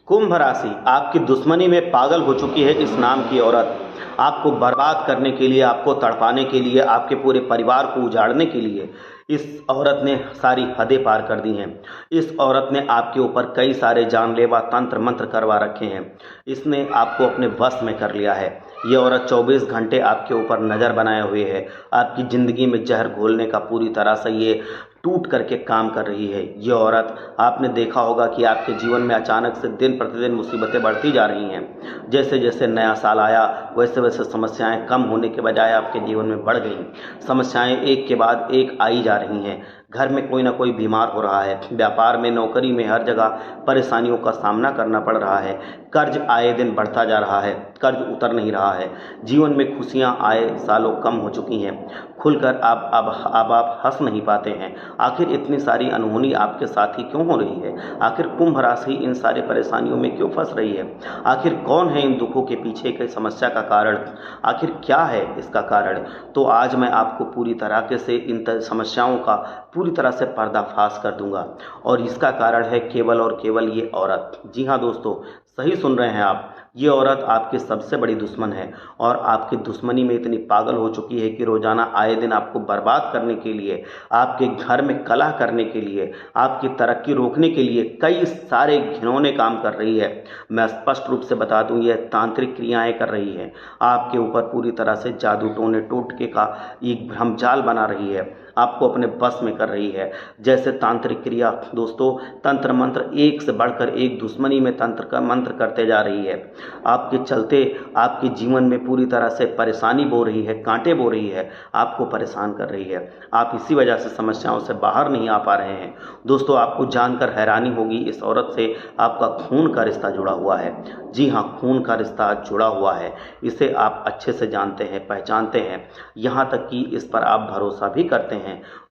कुंभ राशि आपकी दुश्मनी में पागल हो चुकी है। इस नाम की औरत आपको बर्बाद करने के लिए, आपको तड़पाने के लिए, आपके पूरे परिवार को उजाड़ने के लिए इस औरत ने सारी हदें पार कर दी हैं। इस औरत ने आपके ऊपर कई सारे जानलेवा तंत्र मंत्र करवा रखे हैं। इसने आपको अपने वश में कर लिया है। ये औरत 24 घंटे आपके ऊपर नज़र बनाए हुए है। आपकी ज़िंदगी में जहर घोलने का पूरी तरह से ये टूट करके काम कर रही है। ये औरत, आपने देखा होगा कि आपके जीवन में अचानक से दिन प्रतिदिन मुसीबतें बढ़ती जा रही हैं। जैसे जैसे नया साल आया वैसे वैसे समस्याएं कम होने के बजाय आपके जीवन में बढ़ गई। समस्याएं एक के बाद एक आई जा रही हैं। घर में कोई ना कोई बीमार हो रहा है। व्यापार में, नौकरी में, हर जगह परेशानियों का सामना करना पड़ रहा है। कर्ज आए दिन बढ़ता जा रहा है, कर्ज उतर नहीं रहा है। जीवन में खुशियां आए सालों कम हो चुकी हैं। खुलकर आप हंस नहीं पाते हैं। आखिर इतनी सारी अनहोनी आपके साथ ही क्यों हो रही है? आखिर कुंभ राशि इन सारी परेशानियों में क्यों फंस रही है? आखिर कौन है इन दुखों के पीछे की समस्या का कारण? आखिर क्या है इसका कारण? तो आज मैं आपको पूरी तरीके से इन समस्याओं का पूरी तरह से पर्दाफाश कर दूंगा। और इसका कारण है केवल और केवल ये औरत। जी हाँ दोस्तों, सही सुन रहे हैं आप। ये औरत आपकी सबसे बड़ी दुश्मन है और आपकी दुश्मनी में इतनी पागल हो चुकी है कि रोजाना आए दिन आपको बर्बाद करने के लिए, आपके घर में कलह करने के लिए, आपकी तरक्की रोकने के लिए कई सारे घिनौने काम कर रही है। मैं स्पष्ट रूप से बता दूं, यह तांत्रिक क्रियाएं कर रही है। आपके ऊपर पूरी तरह से जादू टोने टोटके का एक भ्रमजाल बना रही है। आपको अपने बस में कर रही है। जैसे तांत्रिक क्रिया दोस्तों, तंत्र मंत्र एक से बढ़कर एक दुश्मनी में तंत्र का मंत्र करते जा रही है। आपके चलते आपके जीवन में पूरी तरह से परेशानी बो रही है, कांटे बो रही है, आपको परेशान कर रही है। आप इसी वजह से समस्याओं से बाहर नहीं आ पा रहे हैं। दोस्तों, आपको जानकर हैरानी होगी, इस औरत से आपका खून का रिश्ता जुड़ा हुआ है। जी हाँ, खून का रिश्ता जुड़ा हुआ है। इसे आप अच्छे से जानते हैं, पहचानते हैं, यहाँ तक कि इस पर आप भरोसा भी करते हैं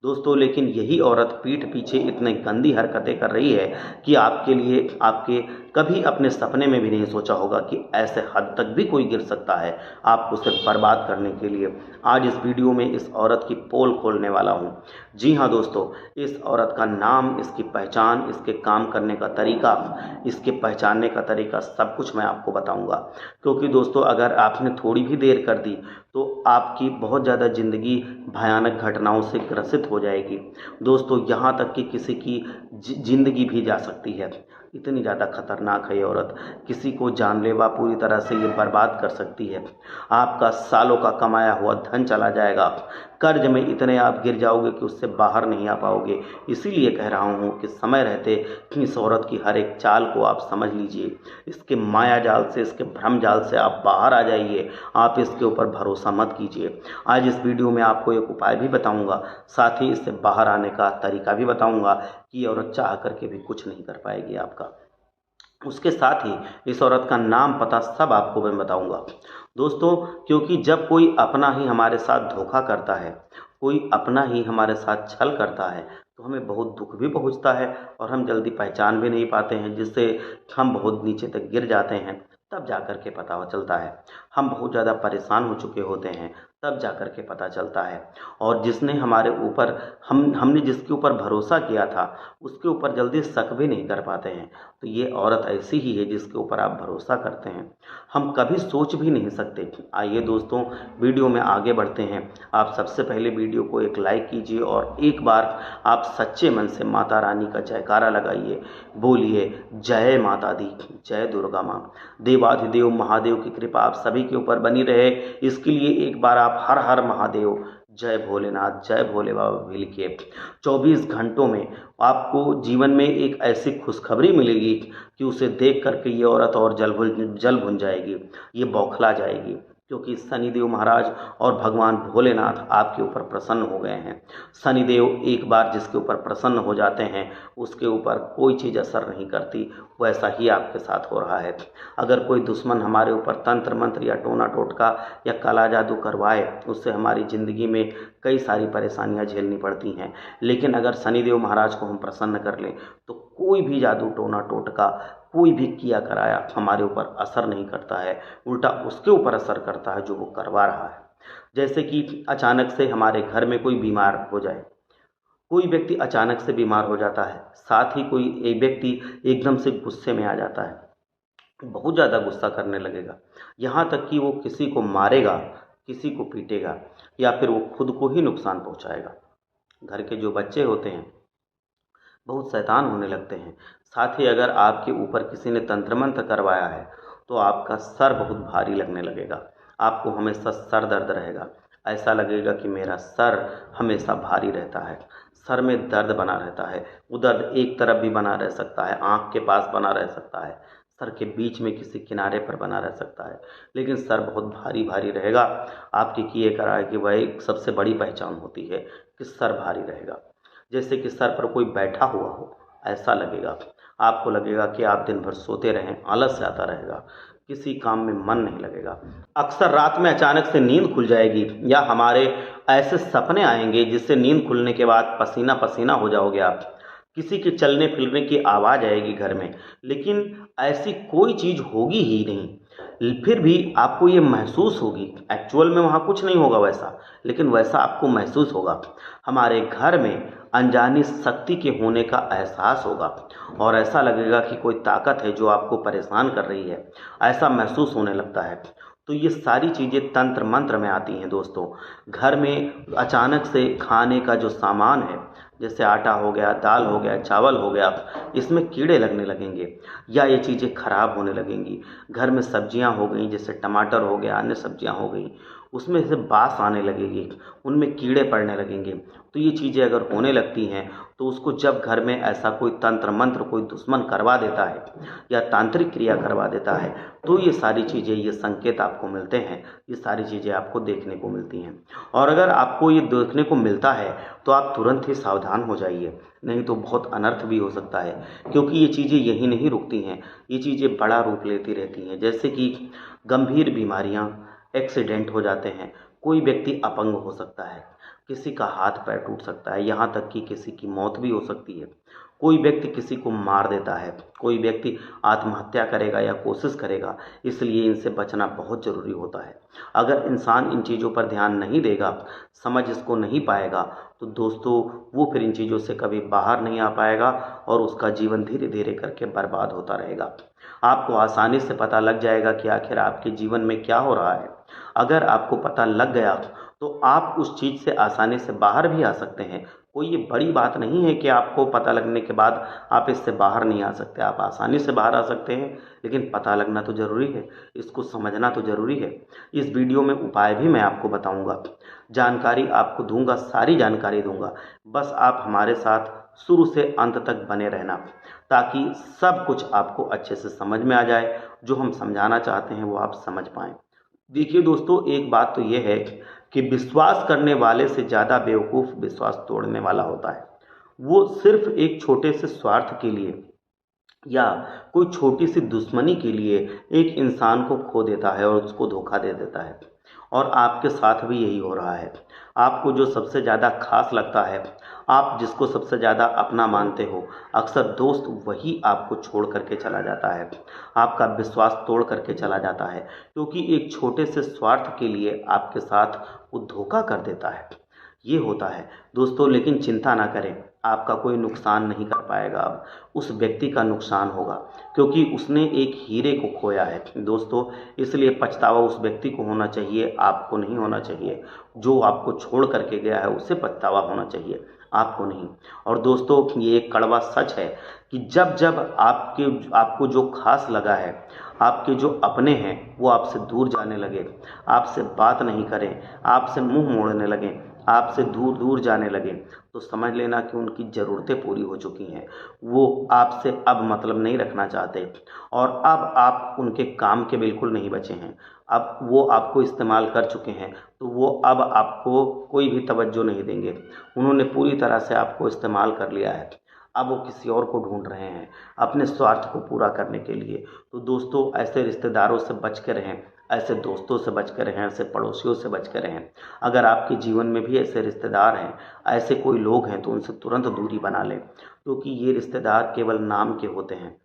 दोस्तों। लेकिन यही औरत पीठ पीछे इतने गंदी हरकतें कर रही है कि आपके लिए, आपके कभी अपने सपने में भी नहीं सोचा होगा कि ऐसे हद तक भी कोई गिर सकता है आपको सिर्फ बर्बाद करने के लिए। आज इस वीडियो में इस औरत की पोल खोलने वाला हूं। जी हाँ दोस्तों, इस औरत का नाम, इसकी पहचान, इसके काम करने का तरीका, इसके पहचानने का तरीका, सब कुछ मैं आपको बताऊंगा। क्योंकि दोस्तों, अगर आपने थोड़ी भी देर कर दी तो आपकी बहुत ज़्यादा ज़िंदगी भयानक घटनाओं से ग्रसित हो जाएगी। दोस्तों, यहाँ तक कि किसी की ज़िंदगी भी जा सकती है। इतनी ज़्यादा खतरनाक है ये औरत। किसी को जानलेवा पूरी तरह से ये बर्बाद कर सकती है। आपका सालों का कमाया हुआ धन चला जाएगा। कर्ज में इतने आप गिर जाओगे कि उससे बाहर नहीं आ पाओगे। इसीलिए कह रहा हूँ कि समय रहते इस औरत की हर एक चाल को आप समझ लीजिए। इसके माया जाल से, इसके भ्रम जाल से आप बाहर आ जाइए। आप इसके ऊपर भरोसा मत कीजिए। आज इस वीडियो में आपको एक उपाय भी बताऊंगा, साथ ही इससे बाहर आने का तरीका भी बताऊंगा कि ये औरत चाह करके भी कुछ नहीं कर पाएगी आपका। उसके साथ ही इस औरत का नाम, पता सब आपको मैं बताऊंगा दोस्तों। क्योंकि जब कोई अपना ही हमारे साथ धोखा करता है, कोई अपना ही हमारे साथ छल करता है, तो हमें बहुत दुख भी पहुंचता है और हम जल्दी पहचान भी नहीं पाते हैं, जिससे हम बहुत नीचे तक गिर जाते हैं। तब जाकर के पता चलता है। हम बहुत ज़्यादा परेशान हो चुके होते हैं, तब जाकर के पता चलता है। और जिसने हमारे ऊपर, हमने जिसके ऊपर भरोसा किया था, उसके ऊपर जल्दी शक भी नहीं कर पाते हैं। तो ये औरत ऐसी ही है जिसके ऊपर आप भरोसा करते हैं। हम कभी सोच भी नहीं सकते। आइए दोस्तों, वीडियो में आगे बढ़ते हैं। आप सबसे पहले वीडियो को एक लाइक कीजिए और एक बार आप सच्चे मन से माता रानी का जयकारा लगाइए। बोलिए, जय माता दी, जय दुर्गा माँ। देवाधिदेव महादेव की कृपा आप सभी के ऊपर बनी रहे, इसके लिए एक बार आप हर हर महादेव, जय भोलेनाथ, जय भोले बाबा भी लिखिए। 24 घंटों में आपको जीवन में एक ऐसी खुशखबरी मिलेगी कि उसे देख करके ये औरत और जल भुन जाएगी, ये बौखला जाएगी। क्योंकि शनिदेव महाराज और भगवान भोलेनाथ आपके ऊपर प्रसन्न हो गए हैं। शनिदेव एक बार जिसके ऊपर प्रसन्न हो जाते हैं, उसके ऊपर कोई चीज़ असर नहीं करती। वैसा ही आपके साथ हो रहा है। अगर कोई दुश्मन हमारे ऊपर तंत्र मंत्र या टोना टोटका या काला जादू करवाए, उससे हमारी ज़िंदगी में कई सारी परेशानियां झेलनी पड़ती हैं। लेकिन अगर शनिदेव महाराज को हम प्रसन्न कर लें तो कोई भी जादू टोना टोटका, कोई भी किया कराया हमारे ऊपर असर नहीं करता है। उल्टा उसके ऊपर असर करता है जो वो करवा रहा है। जैसे कि अचानक से हमारे घर में कोई बीमार हो जाए, कोई व्यक्ति अचानक से बीमार हो जाता है, साथ ही कोई एक व्यक्ति एकदम से गुस्से में आ जाता है, बहुत ज़्यादा गुस्सा करने लगेगा, यहाँ तक कि वो किसी को मारेगा, किसी को पीटेगा या फिर वो खुद को ही नुकसान पहुँचाएगा। घर के जो बच्चे होते हैं बहुत शैतान होने लगते हैं। साथ ही अगर आपके ऊपर किसी ने तंत्र मंत्र करवाया है तो आपका सर बहुत भारी लगने लगेगा, आपको हमेशा सर दर्द रहेगा, ऐसा लगेगा कि मेरा सर हमेशा भारी रहता है, सर में दर्द बना रहता है। वो दर्द एक तरफ भी बना रह सकता है, आँख के पास बना रह सकता है, सर के बीच में किसी किनारे पर बना रह सकता है, लेकिन सर बहुत भारी भारी रहेगा। आपके किए कराए की वह एक सबसे बड़ी पहचान होती है कि सर भारी रहेगा, जैसे कि सर पर कोई बैठा हुआ हो ऐसा लगेगा। आपको लगेगा कि आप दिन भर सोते रहें, आलस आता रहेगा, किसी काम में मन नहीं लगेगा। अक्सर रात में अचानक से नींद खुल जाएगी या हमारे ऐसे सपने आएंगे जिससे नींद खुलने के बाद पसीना पसीना हो जाओगे आप। किसी के चलने फिरने की आवाज़ आएगी घर में, लेकिन ऐसी कोई चीज़ होगी ही नहीं, फिर भी आपको ये महसूस होगी। एक्चुअल में वहाँ कुछ नहीं होगा वैसा, लेकिन वैसा आपको महसूस होगा। हमारे घर में अनजानी शक्ति के होने का एहसास होगा और ऐसा लगेगा कि कोई ताकत है जो आपको परेशान कर रही है, ऐसा महसूस होने लगता है। तो ये सारी चीज़ें तंत्र मंत्र में आती हैं दोस्तों। घर में अचानक से खाने का जो सामान है, जैसे आटा हो गया, दाल हो गया, चावल हो गया, इसमें कीड़े लगने लगेंगे या ये चीज़ें खराब होने लगेंगी। घर में सब्जियां हो गई, जैसे टमाटर हो गया, अन्य सब्जियां हो गई, उसमें से बास आने लगेगी, उनमें कीड़े पड़ने लगेंगे। तो ये चीज़ें अगर होने लगती हैं तो उसको जब घर में ऐसा कोई तंत्र मंत्र कोई दुश्मन करवा देता है या तांत्रिक क्रिया करवा देता है तो ये सारी चीज़ें, ये संकेत आपको मिलते हैं, ये सारी चीज़ें आपको देखने को मिलती हैं। और अगर आपको ये देखने को मिलता है तो आप तुरंत ही सावधान हो जाइए, नहीं तो बहुत अनर्थ भी हो सकता है, क्योंकि ये चीज़ें यहीं नहीं रुकती हैं, ये चीज़ें बड़ा रूप लेती रहती हैं। जैसे कि गंभीर बीमारियां, एक्सीडेंट हो जाते हैं, कोई व्यक्ति अपंग हो सकता है, किसी का हाथ पैर टूट सकता है, यहाँ तक कि किसी की मौत भी हो सकती है। कोई व्यक्ति किसी को मार देता है, कोई व्यक्ति आत्महत्या करेगा या कोशिश करेगा, इसलिए इनसे बचना बहुत ज़रूरी होता है। अगर इंसान इन चीज़ों पर ध्यान नहीं देगा, समझ इसको नहीं पाएगा, तो दोस्तों वो फिर इन चीज़ों से कभी बाहर नहीं आ पाएगा और उसका जीवन धीरे धीरे करके बर्बाद होता रहेगा। आपको आसानी से पता लग जाएगा कि आखिर आपके जीवन में क्या हो रहा है। अगर आपको पता लग गया तो आप उस चीज़ से आसानी से बाहर भी आ सकते हैं। कोई ये बड़ी बात नहीं है कि आपको पता लगने के बाद आप इससे बाहर नहीं आ सकते, आप आसानी से बाहर आ सकते हैं, लेकिन पता लगना तो ज़रूरी है, इसको समझना तो ज़रूरी है। इस वीडियो में उपाय भी मैं आपको बताऊंगा, जानकारी आपको दूंगा, सारी जानकारी दूंगा। बस आप हमारे साथ शुरू से अंत तक बने रहना, ताकि सब कुछ आपको अच्छे से समझ में आ जाए, जो हम समझाना चाहते हैं वो आप समझ पाएँ। देखिए दोस्तों, एक बात तो ये है कि विश्वास करने वाले से ज़्यादा बेवकूफ़ विश्वास तोड़ने वाला होता है। वो सिर्फ एक छोटे से स्वार्थ के लिए या कोई छोटी सी दुश्मनी के लिए एक इंसान को खो देता है और उसको धोखा दे देता है। और आपके साथ भी यही हो रहा है। आपको जो सबसे ज़्यादा खास लगता है, आप जिसको सबसे ज़्यादा अपना मानते हो, अक्सर दोस्त वही आपको छोड़ करके चला जाता है, आपका विश्वास तोड़ करके चला जाता है, क्योंकि एक छोटे से स्वार्थ के लिए आपके साथ वो धोखा कर देता है। ये होता है दोस्तों, लेकिन चिंता ना करें, आपका कोई नुकसान नहीं कर पाएगा। अब उस व्यक्ति का नुकसान होगा, क्योंकि उसने एक हीरे को खोया है दोस्तों। इसलिए पछतावा उस व्यक्ति को होना चाहिए, आपको नहीं होना चाहिए। जो आपको छोड़ करके गया है उससे पछतावा होना चाहिए, आपको नहीं। और दोस्तों, ये एक कड़वा सच है कि जब जब आपको जो खास लगा है, आपके जो अपने हैं, वो आपसे दूर जाने लगे, आपसे बात नहीं करें, आपसे मुंह मोड़ने लगें, आपसे दूर दूर जाने लगे, तो समझ लेना कि उनकी ज़रूरतें पूरी हो चुकी हैं। वो आपसे अब मतलब नहीं रखना चाहते और अब आप उनके काम के बिल्कुल नहीं बचे हैं। अब वो आपको इस्तेमाल कर चुके हैं, तो वो अब आपको कोई भी तवज्जो नहीं देंगे। उन्होंने पूरी तरह से आपको इस्तेमाल कर लिया है, अब वो किसी और को ढूंढ रहे हैं अपने स्वार्थ को पूरा करने के लिए। तो दोस्तों, ऐसे रिश्तेदारों से बच कर रहें, ऐसे दोस्तों से बच कर रहें, ऐसे पड़ोसियों से बच कर रहें। अगर आपके जीवन में भी ऐसे रिश्तेदार हैं, ऐसे कोई लोग हैं, तो उनसे तुरंत दूरी बना लें, क्योंकि ये रिश्तेदार केवल नाम के होते हैं।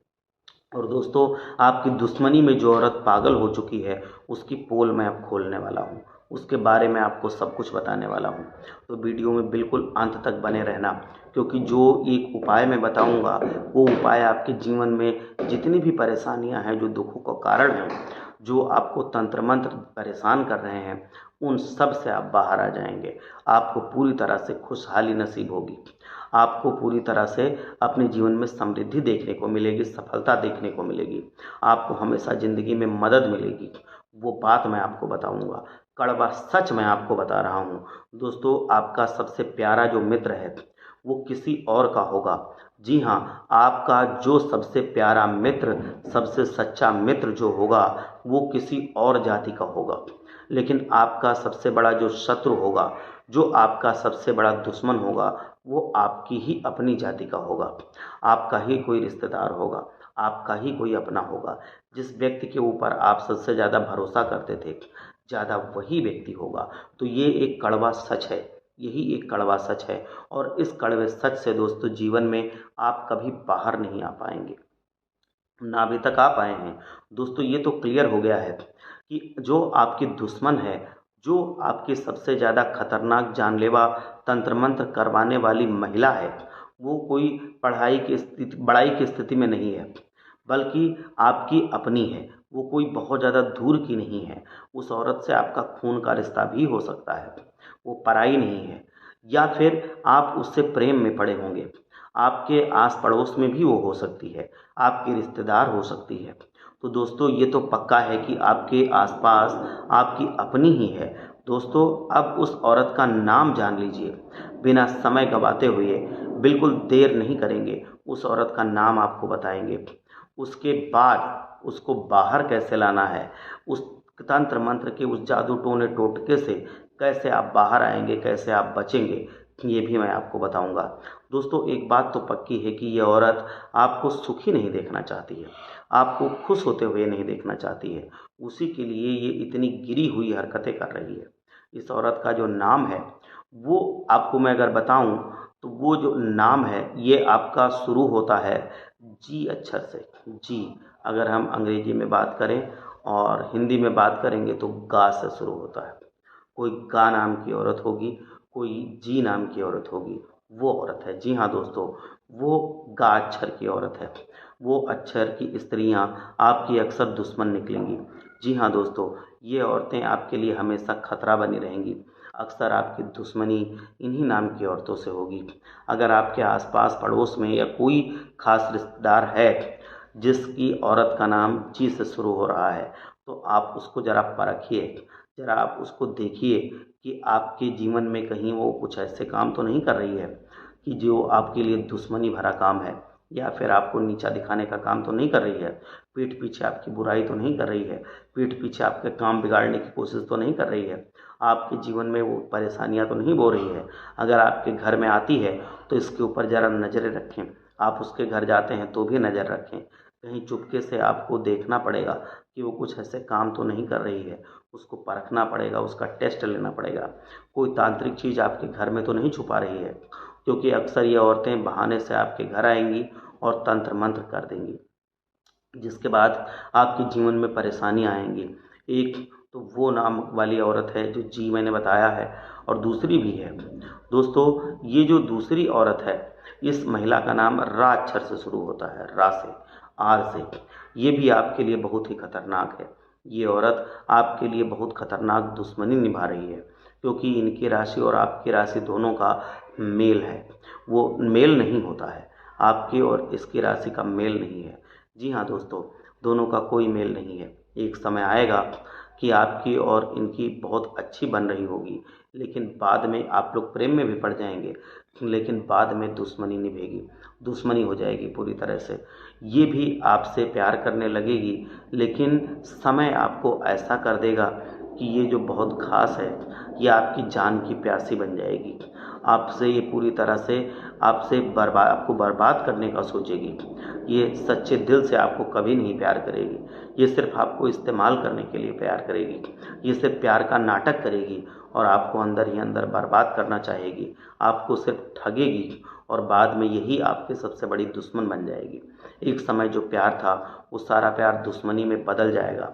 और दोस्तों, आपकी दुश्मनी में जो औरत पागल हो चुकी है, उसकी पोल मैं अब खोलने वाला हूँ। उसके बारे में आपको सब कुछ बताने वाला हूँ। तो वीडियो में बिल्कुल अंत तक बने रहना, क्योंकि जो एक उपाय मैं बताऊँगा वो उपाय आपके जीवन में जितनी भी परेशानियाँ हैं, जो दुखों का कारण हैं, जो आपको तंत्र मंत्र परेशान कर रहे हैं, उन सब से आप बाहर आ जाएंगे। आपको पूरी तरह से खुशहाली नसीब होगी। आपको पूरी तरह से अपने जीवन में समृद्धि देखने को मिलेगी, सफलता देखने को मिलेगी। आपको हमेशा ज़िंदगी में मदद मिलेगी। वो बात मैं आपको बताऊंगा, कड़वा सच मैं आपको बता रहा हूँ। दोस्तों, आपका सबसे प्यारा जो मित्र है वो किसी और का होगा। जी हाँ, आपका जो सबसे प्यारा मित्र, सबसे सच्चा मित्र जो होगा वो किसी और जाति का होगा। लेकिन आपका सबसे बड़ा जो शत्रु होगा, जो आपका सबसे बड़ा दुश्मन होगा, वो आपकी ही अपनी जाति का होगा। आपका ही कोई रिश्तेदार होगा, आपका ही कोई अपना होगा। जिस व्यक्ति के ऊपर आप सबसे ज़्यादा भरोसा करते थे, ज़्यादा वही व्यक्ति होगा। तो ये एक कड़वा सच है, यही एक कड़वा सच है। और इस कड़वे सच से दोस्तों जीवन में आप कभी बाहर नहीं आ पाएंगे, ना अभी तक आ पाए हैं। दोस्तों, ये तो क्लियर हो गया है कि जो आपकी दुश्मन है, जो आपकी सबसे ज़्यादा खतरनाक जानलेवा तंत्र मंत्र करवाने वाली महिला है, वो कोई बड़ाई की स्थिति में नहीं है, बल्कि आपकी अपनी है। वो कोई बहुत ज़्यादा दूर की नहीं है। उस औरत से आपका खून का रिश्ता भी हो सकता है, वो पराई नहीं है। या फिर आप उससे प्रेम में पड़े होंगे, आपके आस पड़ोस में भी वो हो सकती है, आपकी रिश्तेदार हो सकती है। तो दोस्तों, ये तो पक्का है कि आपके आसपास आपकी अपनी ही है। दोस्तों, अब उस औरत का नाम जान लीजिए। बिना समय गंवाते हुए, बिल्कुल देर नहीं करेंगे, उस औरत का नाम आपको बताएंगे। उसके बाद उसको बाहर कैसे लाना है, उस तंत्र मंत्र के उस जादू टोने टोटके से कैसे आप बाहर आएंगे, कैसे आप बचेंगे, ये भी मैं आपको बताऊंगा। दोस्तों, एक बात तो पक्की है कि ये औरत आपको सुखी नहीं देखना चाहती है, आपको खुश होते हुए नहीं देखना चाहती है। उसी के लिए ये इतनी गिरी हुई हरकतें कर रही है। इस औरत का जो नाम है, वो आपको मैं अगर बताऊं, तो वो जो नाम है ये आपका शुरू होता है जी अक्षर से। जी, अगर हम अंग्रेजी में बात करें और हिंदी में बात करेंगे तो गा से शुरू होता है। कोई गा नाम की औरत होगी, कोई जी नाम की औरत होगी, वो औरत है। जी हाँ दोस्तों, वो गा अक्षर की औरत है। वो अक्षर की स्त्रियां आपकी अक्सर दुश्मन निकलेंगी। जी हाँ दोस्तों, ये औरतें आपके लिए हमेशा खतरा बनी रहेंगी। अक्सर आपकी दुश्मनी इन्हीं नाम की औरतों से होगी। अगर आपके आसपास पड़ोस में या कोई खास रिश्तेदार है जिसकी औरत का नाम जी से शुरू हो रहा है, तो आप उसको ज़रा परखिए, ज़रा आप उसको देखिए कि आपके जीवन में कहीं वो कुछ ऐसे काम तो नहीं कर रही है कि जो आपके लिए दुश्मनी भरा काम है, या फिर आपको नीचा दिखाने का काम तो नहीं कर रही है, पीठ पीछे आपकी बुराई तो नहीं कर रही है, पीठ पीछे आपके काम बिगाड़ने की कोशिश तो नहीं कर रही है, आपके जीवन में वो परेशानियां तो नहीं बो रही है। अगर आपके घर में आती है तो इसके ऊपर ज़रा नज़रें रखें। आप उसके घर जाते हैं तो भी नज़र रखें। कहीं चुपके से आपको देखना पड़ेगा कि वो कुछ ऐसे काम तो नहीं कर रही है। उसको परखना पड़ेगा, उसका टेस्ट लेना पड़ेगा। कोई तांत्रिक चीज़ आपके घर में तो नहीं छुपा रही है, क्योंकि अक्सर ये औरतें बहाने से आपके घर आएंगी और तंत्र मंत्र कर देंगी, जिसके बाद आपके जीवन में परेशानी आएंगी। एक तो वो नाम वाली औरत है जो जी मैंने बताया है, और दूसरी भी है। दोस्तों, ये जो दूसरी औरत है, इस महिला का नाम रा अक्षर से शुरू होता है, रा से, आर से। ये भी आपके लिए बहुत ही खतरनाक है। ये औरत आपके लिए बहुत खतरनाक दुश्मनी निभा रही है, क्योंकि इनकी राशि और आपकी राशि दोनों का मेल है। वो मेल नहीं होता है, आपकी और इसकी राशि का मेल नहीं है। जी हाँ दोस्तों, दोनों का कोई मेल नहीं है। एक समय आएगा कि आपकी और इनकी बहुत अच्छी बन रही होगी, लेकिन बाद में आप लोग प्रेम में भी पड़ जाएंगे, लेकिन बाद में दुश्मनी निभेगी, दुश्मनी हो जाएगी पूरी तरह से। ये भी आपसे प्यार करने लगेगी, लेकिन समय आपको ऐसा कर देगा कि ये जो बहुत खास है, ये आपकी जान की प्यासी बन जाएगी। आपसे ये पूरी तरह से आपको बर्बाद करने का सोचेगी। ये सच्चे दिल से आपको कभी नहीं प्यार करेगी। ये सिर्फ आपको इस्तेमाल करने के लिए प्यार करेगी। ये सिर्फ प्यार का नाटक करेगी और आपको अंदर ही अंदर बर्बाद करना चाहेगी। आपको सिर्फ ठगेगी और बाद में यही आपके सबसे बड़ी दुश्मन बन जाएगी। एक समय जो प्यार था वो सारा प्यार दुश्मनी में बदल जाएगा।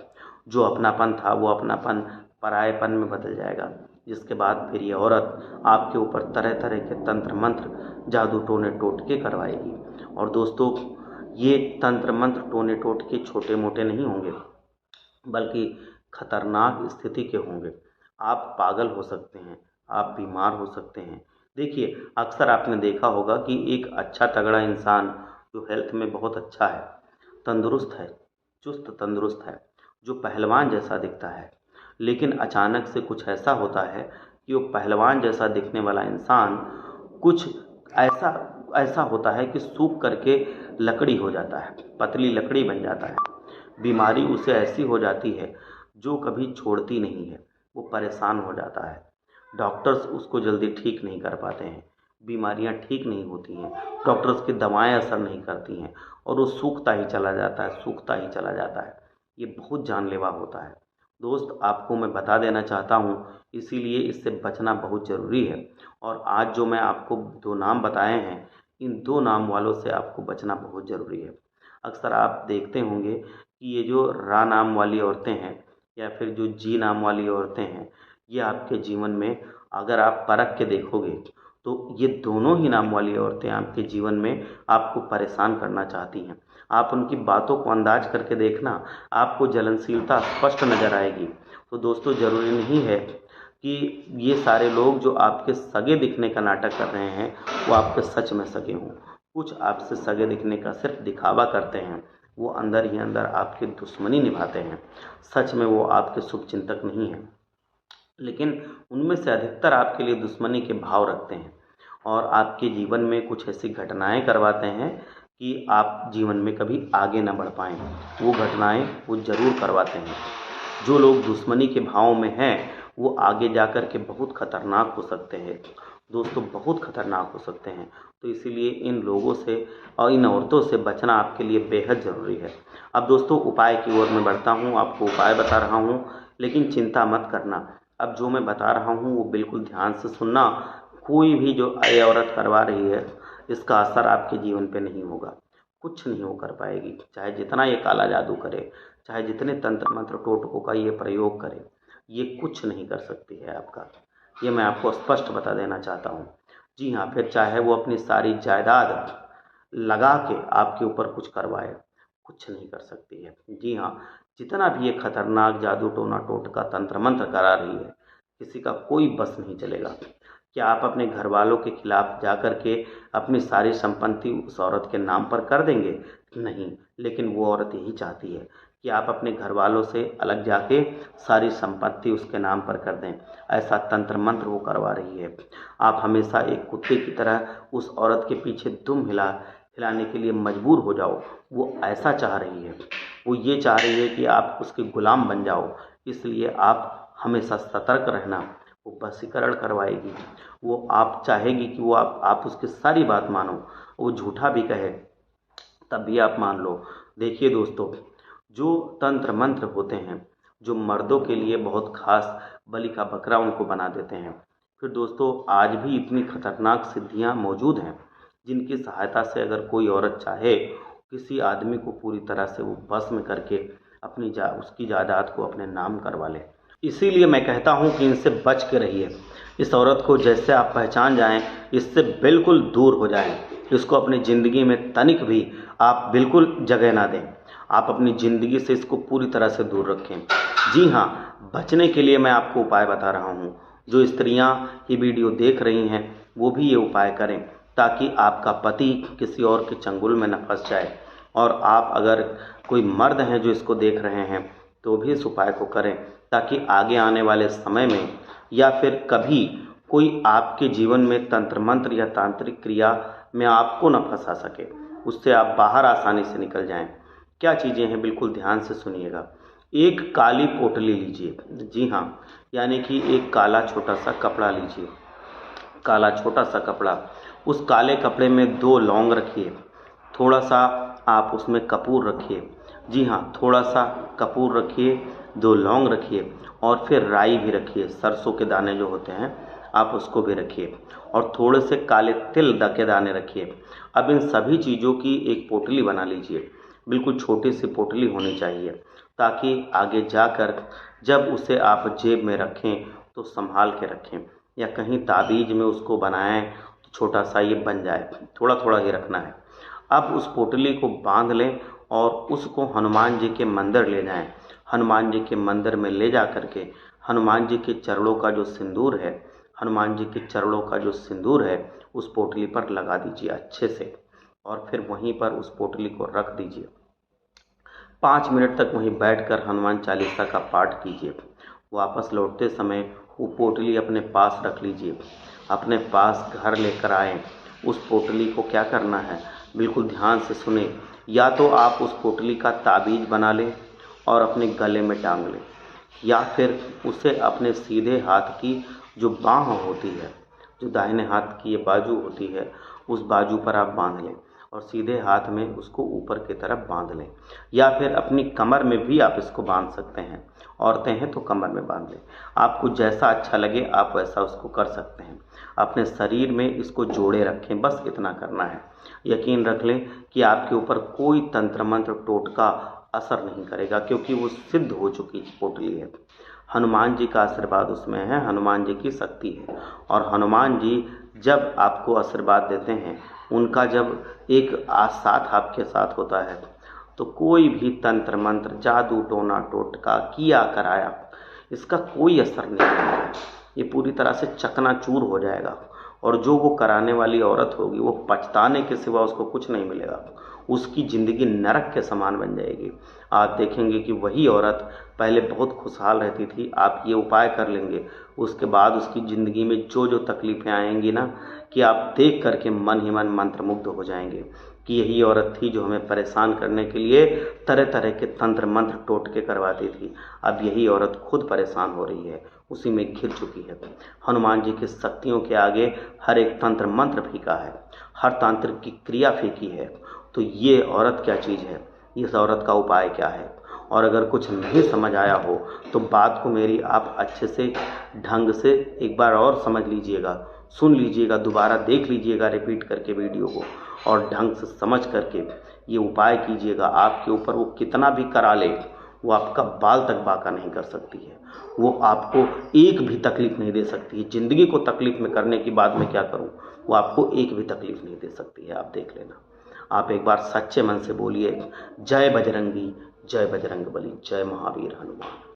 जो अपनापन था वो अपनापन परायेपन में बदल जाएगा, जिसके बाद फिर ये औरत आपके ऊपर तरह तरह के तंत्र मंत्र, जादू टोने टोटके करवाएगी। और दोस्तों, ये तंत्र मंत्र टोने टोटके छोटे मोटे नहीं होंगे, बल्कि खतरनाक स्थिति के होंगे। आप पागल हो सकते हैं, आप बीमार हो सकते हैं। देखिए, अक्सर आपने देखा होगा कि एक अच्छा तगड़ा इंसान जो हेल्थ में बहुत अच्छा है, तंदुरुस्त है, चुस्त तंदुरुस्त है, जो पहलवान जैसा दिखता है, लेकिन अचानक से कुछ ऐसा होता है कि वो पहलवान जैसा दिखने वाला इंसान कुछ ऐसा ऐसा होता है कि सूख करके लकड़ी हो जाता है, पतली लकड़ी बन जाता है। बीमारी उसे ऐसी हो जाती है जो कभी छोड़ती नहीं है, वो परेशान हो जाता है। डॉक्टर्स उसको जल्दी ठीक नहीं कर पाते हैं, बीमारियां ठीक नहीं होती हैं, डॉक्टर्स की दवाएं असर नहीं करती हैं, और वो सूखता ही चला जाता है, सूखता ही चला जाता है। ये बहुत जानलेवा होता है। दोस्त, आपको मैं बता देना चाहता हूँ, इसीलिए इससे बचना बहुत ज़रूरी है। और आज जो मैं आपको 2 नाम बताए हैं, इन 2 नाम वालों से आपको बचना बहुत ज़रूरी है। अक्सर आप देखते होंगे कि ये जो रा नाम वाली औरतें हैं या फिर जो जी नाम वाली औरतें हैं, ये आपके जीवन में अगर आप परख के देखोगे तो ये दोनों ही नाम वाली औरतें आपके जीवन में आपको परेशान करना चाहती हैं। आप उनकी बातों को अंदाज करके देखना, आपको जलनशीलता स्पष्ट नज़र आएगी। तो दोस्तों, ज़रूरी नहीं है कि ये सारे लोग जो आपके सगे दिखने का नाटक कर रहे हैं वो आपके सच में सगे हों। कुछ आपसे सगे दिखने का सिर्फ दिखावा करते हैं, वो अंदर ही अंदर आपकी दुश्मनी निभाते हैं। सच में वो आपके शुभचिंतक नहीं हैं, लेकिन उनमें से अधिकतर आपके लिए दुश्मनी के भाव रखते हैं और आपके जीवन में कुछ ऐसी घटनाएं करवाते हैं कि आप जीवन में कभी आगे ना बढ़ पाएँ। वो घटनाएं वो ज़रूर करवाते हैं। जो लोग दुश्मनी के भाव में हैं, वो आगे जाकर के बहुत खतरनाक हो सकते हैं दोस्तों, बहुत खतरनाक हो सकते हैं। तो इसीलिए इन लोगों से और इन औरतों से बचना आपके लिए बेहद ज़रूरी है। अब दोस्तों, उपाय की ओर मैं बढ़ता हूँ, आपको उपाय बता रहा हूँ, लेकिन चिंता मत करना। अब जो मैं बता रहा हूँ वो बिल्कुल ध्यान से सुनना। कोई भी जो ये औरत करवा रही है, इसका असर आपके जीवन पे नहीं होगा, कुछ नहीं हो कर पाएगी। चाहे जितना ये काला जादू करे, चाहे जितने तंत्र मंत्र टोटकों का ये प्रयोग करे, ये कुछ नहीं कर सकती है आपका। ये मैं आपको स्पष्ट बता देना चाहता हूँ। जी हाँ, फिर चाहे वो अपनी सारी जायदाद लगा के आपके ऊपर कुछ करवाए, कुछ नहीं कर सकती है। जी हाँ, जितना भी ये खतरनाक जादू टोना टोटका तंत्र मंत्र करा रही है, किसी का कोई बस नहीं चलेगा। क्या आप अपने घर वालों के खिलाफ जा कर के अपनी सारी संपत्ति उस औरत के नाम पर कर देंगे? नहीं, लेकिन वो औरत यही चाहती है कि आप अपने घर वालों से अलग जाके सारी संपत्ति उसके नाम पर कर दें। ऐसा तंत्र मंत्र वो करवा रही है। आप हमेशा एक कुत्ते की तरह उस औरत के पीछे दुम हिलाने के लिए मजबूर हो जाओ। वो ऐसा चाह रही है, वो ये चाह रही है कि आप उसके गुलाम बन जाओ। इसलिए आप हमेशा सतर्क रहना। वो वशीकरण करवाएगी, वो आप चाहेगी कि वो आप उसकी सारी बात मानो, वो झूठा भी कहे तब भी आप मान लो। देखिए दोस्तों, जो तंत्र मंत्र होते हैं, जो मर्दों के लिए बहुत खास बलि का बकरा उनको बना देते हैं, फिर दोस्तों आज भी इतनी खतरनाक सिद्धियां मौजूद हैं जिनकी सहायता से अगर कोई औरत चाहे किसी आदमी को पूरी तरह से वो बस में करके उसकी जायदाद को अपने नाम करवा ले। इसीलिए मैं कहता हूँ कि इनसे बच के रहिए। इस औरत को जैसे आप पहचान जाएं, इससे बिल्कुल दूर हो जाएं। इसको अपनी ज़िंदगी में तनिक भी आप बिल्कुल जगह ना दें। आप अपनी ज़िंदगी से इसको पूरी तरह से दूर रखें। जी हाँ, बचने के लिए मैं आपको उपाय बता रहा हूँ। जो स्त्रियाँ ये वीडियो देख रही हैं वो भी ये उपाय करें, ताकि आपका पति किसी और के चंगुल में न फंस जाए। और आप अगर कोई मर्द हैं जो इसको देख रहे हैं तो भी इस उपाय को करें, ताकि आगे आने वाले समय में या फिर कभी कोई आपके जीवन में तंत्र मंत्र या तांत्रिक क्रिया में आपको न फंसा सके, उससे आप बाहर आसानी से निकल जाएं। क्या चीज़ें हैं, बिल्कुल ध्यान से सुनिएगा। एक काली पोटली लीजिए, जी हाँ, यानी कि एक काला छोटा सा कपड़ा लीजिए, काला छोटा सा कपड़ा। उस काले कपड़े में 2 लौंग रखिए, थोड़ा सा आप उसमें कपूर रखिए। जी हाँ, थोड़ा सा कपूर रखिए, 2 लौंग रखिए और फिर राई भी रखिए। सरसों के दाने जो होते हैं आप उसको भी रखिए और थोड़े से काले तिल के दाने रखिए। अब इन सभी चीज़ों की एक पोटली बना लीजिए। बिल्कुल छोटी सी पोटली होनी चाहिए, ताकि आगे जाकर जब उसे आप जेब में रखें तो संभाल के रखें, या कहीं ताबीज में उसको बनाएं तो छोटा सा ये बन जाए। थोड़ा थोड़ा ही रखना है। अब उस पोटली को बांध लें और उसको हनुमान जी के मंदिर ले जाएं। हनुमान जी के मंदिर में ले जा करके हनुमान जी के चरणों का जो सिंदूर है, हनुमान जी के चरणों का जो सिंदूर है उस पोटली पर लगा दीजिए अच्छे से, और फिर वहीं पर उस पोटली को रख दीजिए। 5 मिनट तक वहीं बैठकर हनुमान चालीसा का पाठ कीजिए। वापस लौटते समय वो पोटली अपने पास रख लीजिए। अपने पास घर लेकर आएँ। उस पोटली को क्या करना है, बिल्कुल ध्यान से सुने। या तो आप उस पोटली का ताबीज बना लें और अपने गले में टांग लें, या फिर उसे अपने सीधे हाथ की जो बाँह होती है, जो दाहिने हाथ की ये बाजू होती है, उस बाजू पर आप बांध लें और सीधे हाथ में उसको ऊपर की तरफ बांध लें। या फिर अपनी कमर में भी आप इसको बांध सकते हैं। औरतें हैं तो कमर में बांध लें। आपको जैसा अच्छा लगे आप वैसा उसको कर सकते हैं। अपने शरीर में इसको जोड़े रखें, बस इतना करना है। यकीन रख लें कि आपके ऊपर कोई तंत्र मंत्र टोटका असर नहीं करेगा, क्योंकि वो सिद्ध हो चुकी पोटली है। हनुमान जी का आशीर्वाद उसमें है, हनुमान जी की शक्ति है। और हनुमान जी जब आपको आशीर्वाद देते हैं, उनका जब एक साथ आपके साथ होता है, तो कोई भी तंत्र मंत्र, जादू टोना टोटका किया कराया, इसका कोई असर नहीं होगा। ये पूरी तरह से चकनाचूर हो जाएगा, और जो वो कराने वाली औरत होगी वो पछताने के सिवा उसको कुछ नहीं मिलेगा। उसकी ज़िंदगी नरक के समान बन जाएगी। आप देखेंगे कि वही औरत पहले बहुत खुशहाल रहती थी। आप ये उपाय कर लेंगे, उसके बाद उसकी ज़िंदगी में जो जो तकलीफ़ें आएंगी ना, कि आप देख करके मन ही मन मंत्रमुग्ध हो जाएंगे कि यही औरत थी जो हमें परेशान करने के लिए तरह तरह के तंत्र मंत्र टोटके करवाती थी। अब यही औरत खुद परेशान हो रही है, उसी में घिर चुकी है। हनुमान जी की शक्तियों के आगे हर एक तंत्र मंत्र फीका है, हर तांत्रिक की क्रिया फीकी है। तो ये औरत क्या चीज़ है, इस औरत का उपाय क्या है? और अगर कुछ नहीं समझ आया हो तो बात को मेरी आप अच्छे से ढंग से एक बार और समझ लीजिएगा, सुन लीजिएगा, दोबारा देख लीजिएगा रिपीट करके वीडियो को, और ढंग से समझ करके ये उपाय कीजिएगा। आपके ऊपर वो कितना भी करा ले, वो आपका बाल तक बांका नहीं कर सकती है। वो आपको एक भी तकलीफ़ नहीं दे सकती है। ज़िंदगी को तकलीफ़ में करने की बात मैं क्या करूं, वो आपको एक भी तकलीफ़ नहीं दे सकती है। आप देख लेना। आप एक बार सच्चे मन से बोलिए, जय बजरंगी, जय बजरंग बली, जय महावीर हनुमान।